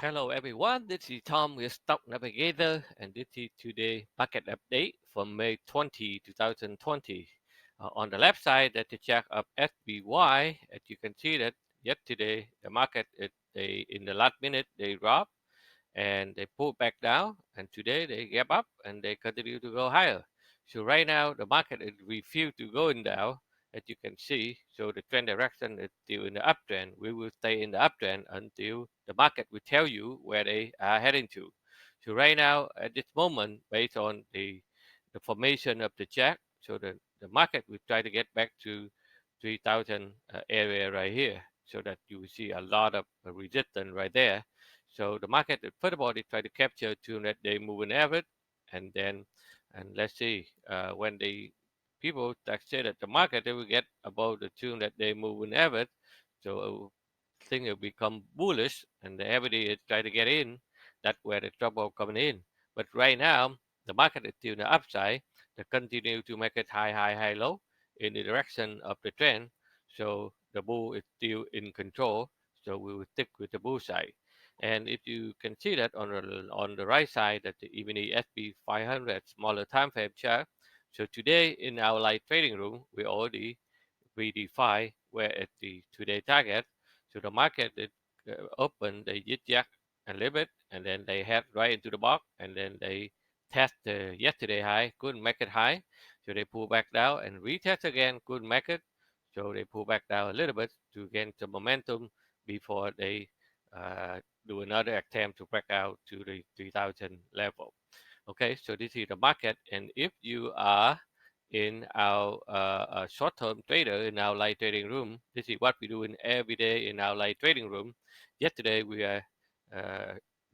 Hello everyone, this is Tom with Stock Navigator and this is today market update for May 20, 2020. On the left side, that's the chart of SPY. As you can see that yesterday the market they in the last minute they dropped and they pull back down, and today they gap up and they continue to go higher. So right now the market is refused to go in down, as you can see. So the trend direction is still in the uptrend. We will stay in the uptrend until the market will tell you where they are heading to. So right now at this moment, based on the formation of the chart, so the market will try to get back to 3000 area right here, so that you will see a lot of resistance right there. So the market, furthermore, they try to capture 200-day moving average, and then, and let's see, when the people that say that the market they will get above the 200-day moving average, so thing will become bullish, and everybody is trying to get in. That's where the trouble coming in. But right now, the market is still in the upside. They continue to make it high, high, high, low in the direction of the trend. So the bull is still in control. So we will stick with the bull side. And if you can see that on the right side, that even the SP 500 smaller time frame chart. So today in our live trading room, we already redefine where at the today target. So the market it open, they zigzag a little bit, and then they head right into the box, and then they test the yesterday high, couldn't make it high, so they pull back down and retest again, couldn't make it, so they pull back down a little bit to gain some momentum before they do another attempt to break out to the 3000 level. Okay, so this is the market, and if you are in our short-term trader in our live trading room, this is what we do in every day in our live trading room. Yesterday we uh,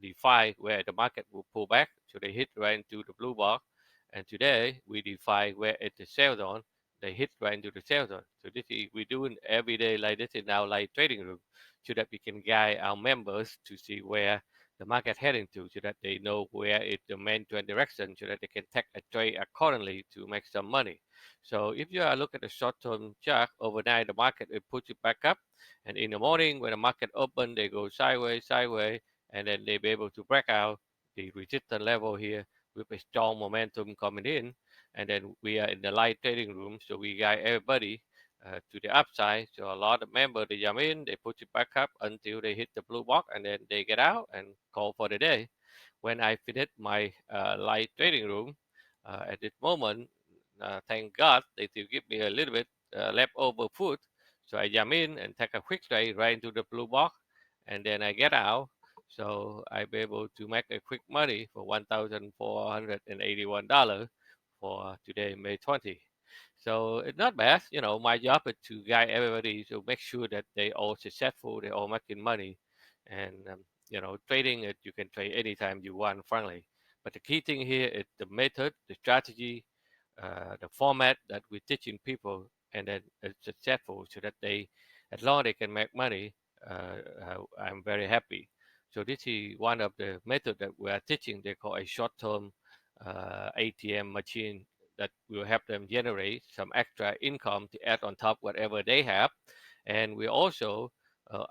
defined where the market will pull back, so they hit right into the blue box, and today we define where it's the sell zone. They hit right into the sell zone. So this is we doing every day like this in our live trading room, so that we can guide our members to see where the market heading to, so that they know where is the main trend direction, so that they can take a trade accordingly to make some money. So if you are look at the short-term chart, overnight the market will push it back up, and in the morning when the market open, they go sideways, sideways, and then they be able to break out the resistance level here with a strong momentum coming in, and then we are in the live trading room, so we guide everybody to the upside. So a lot of members they jump in, they push it back up until they hit the blue box, and then they get out and call for the day. When I finish my live trading room at this moment, thank God they still give me a little bit leftover food. So I jump in and take a quick trade right into the blue box, and then I get out. So I be able to make a quick money for $1,481 for today, May 20. So it's not bad. My job is to guide everybody to make sure that they all successful, they all making money, and trading it you can trade anytime you want, frankly. But the key thing here is the method, the strategy, the format that we're teaching people, and then it's successful, so that they, as long as they can make money, I'm very happy. So this is one of the methods that we are teaching. They call a short-term ATM machine that will help them generate some extra income to add on top whatever they have. And we also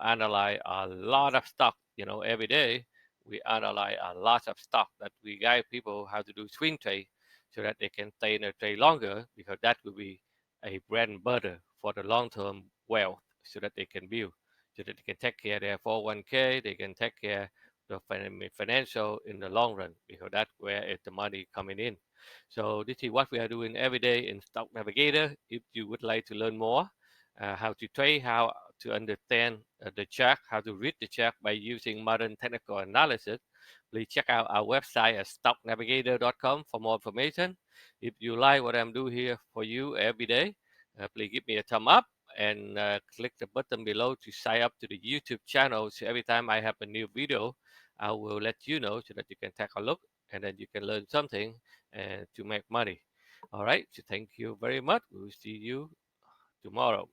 analyze a lot of stock. Every day we analyze a lot of stock that we guide people how to do swing trade, so that they can stay in a trade longer, because that will be a bread and butter for the long-term wealth, so that they can build, so that they can take care of their 401k, they can take care of the financial in the long run, because that's where is the money coming in. So this is what we are doing every day in Stock Navigator. If you would like to learn more, how to trade, how to understand the chart, how to read the chart by using modern technical analysis, please check out our website at stocknavigator.com for more information. If you like what I'm doing here for you every day, please give me a thumb up, and click the button below to sign up to the YouTube channel. So every time I have a new video, I will let you know, so that you can take a look, and then you can learn something and to make money. All right. So thank you very much. We'll see you tomorrow.